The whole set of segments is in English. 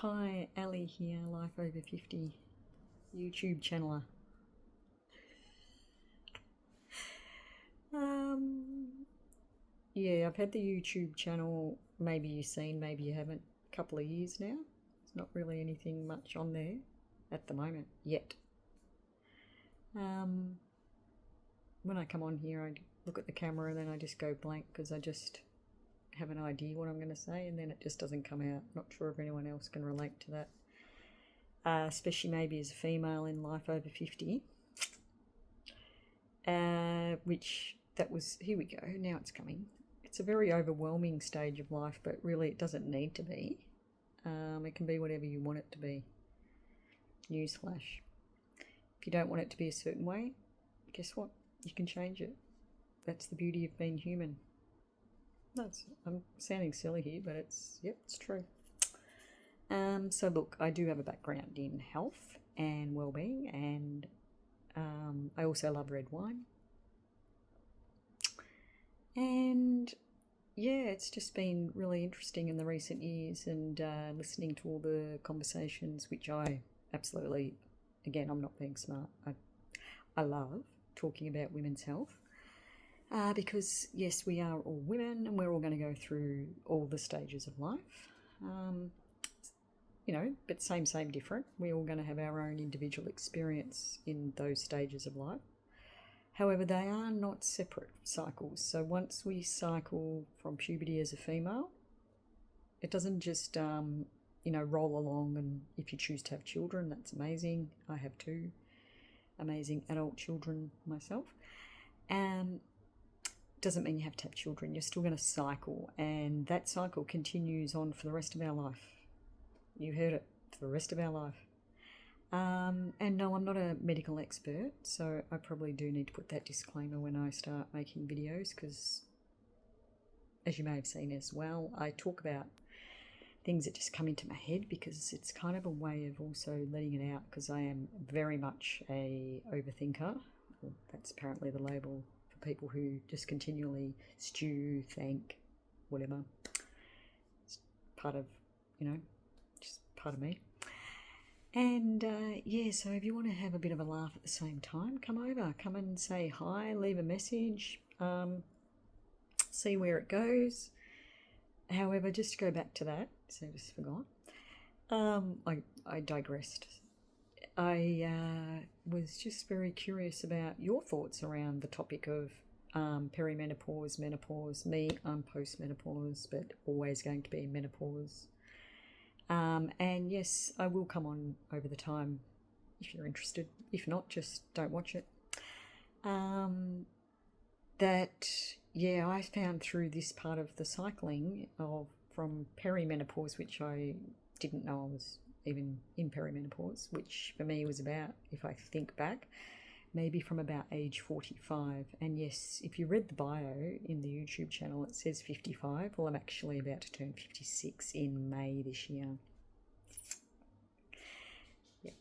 Hi, Ali here, Life Over 50 YouTube channeler. Yeah, I've had the YouTube channel, maybe you've seen, maybe you haven't, a couple of years now. There's not really anything much on there at the moment, yet. When I come on here, I look at the camera and then I just go blank because I just have an idea what I'm going to say and then it just doesn't come out. Not sure if anyone else can relate to that. Especially maybe as a female in Life Over 50. Here we go, now it's coming. It's a very overwhelming stage of life, but really it doesn't need to be. It can be whatever you want it to be. Newsflash. If you don't want it to be a certain way, guess what? You can change it. That's the beauty of being human. I'm sounding silly here, but it's true. So look, I do have a background in health and well-being, and I also love red wine. And yeah, it's just been really interesting in the recent years, and listening to all the conversations, which I absolutely, again, I'm not being smart. I love talking about women's health. Because yes, we are all women and we're all going to go through all the stages of life. But same, different. We're all going to have our own individual experience in those stages of life. However, they are not separate cycles. So once we cycle from puberty as a female, it doesn't just, roll along, and if you choose to have children, that's amazing. I have 2 amazing adult children myself. Doesn't mean you have to have children. You're still going to cycle, and that cycle continues on for the rest of our life. You heard it, for the rest of our life. And no, I'm not a medical expert, so I probably do need to put that disclaimer when I start making videos, because as you may have seen as well, I talk about things that just come into my head because it's kind of a way of also letting it out, because I am very much a overthinker. Well, that's apparently the label for people who just continually stew, think, whatever. It's part of, just part of me. And so if you want to have a bit of a laugh at the same time, come over, come and say hi, leave a message, see where it goes. However, just to go back to that, so I just forgot, I digressed. I was just very curious about your thoughts around the topic of perimenopause, menopause. Me, I'm post-menopause, but always going to be in menopause. And yes, I will come on over the time if you're interested. If not, just don't watch it. I found through this part of the cycling from perimenopause, which I didn't know I was even in perimenopause, which for me was about, if I think back, maybe from about age 45. And yes, if you read the bio in the YouTube channel, it says 55. Well, I'm actually about to turn 56 in May this year. Yeah.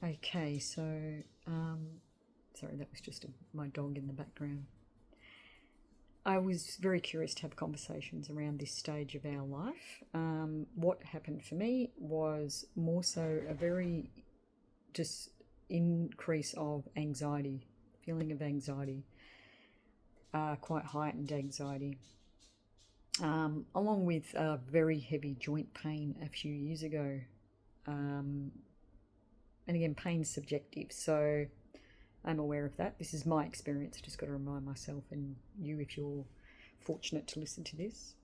Okay, so, sorry, that was just my dog in the background. I was very curious to have conversations around this stage of our life. What happened for me was more so a very just increase of anxiety, feeling of anxiety, quite heightened anxiety, along with very heavy joint pain a few years ago. And again, pain's subjective, so I'm aware of that. This is my experience. I just got to remind myself, and you if you're fortunate to listen to this.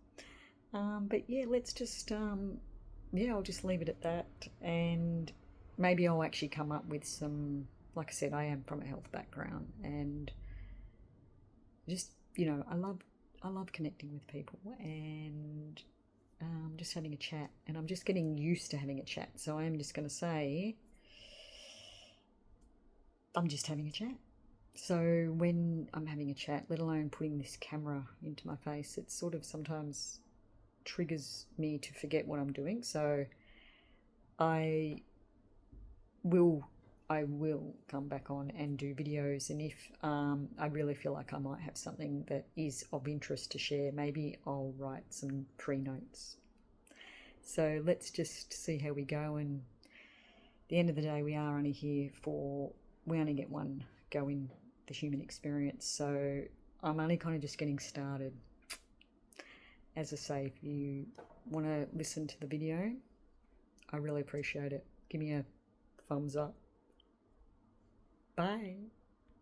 But yeah, let's just, I'll just leave it at that, and maybe I'll actually come up with some, like I said, I am from a health background, and just, I love connecting with people and just having a chat, and I'm just getting used to having a chat. So I'm just going to say, I'm just having a chat. So when I'm having a chat, let alone putting this camera into my face, it sort of sometimes triggers me to forget what I'm doing. So I will come back on and do videos, and if I really feel like I might have something that is of interest to share, maybe I'll write some pre-notes. So let's just see how we go. And at the end of the day, we only get one go in the human experience. So I'm only kind of just getting started. As I say, if you want to listen to the video, I really appreciate it. Give me a thumbs up. Bye.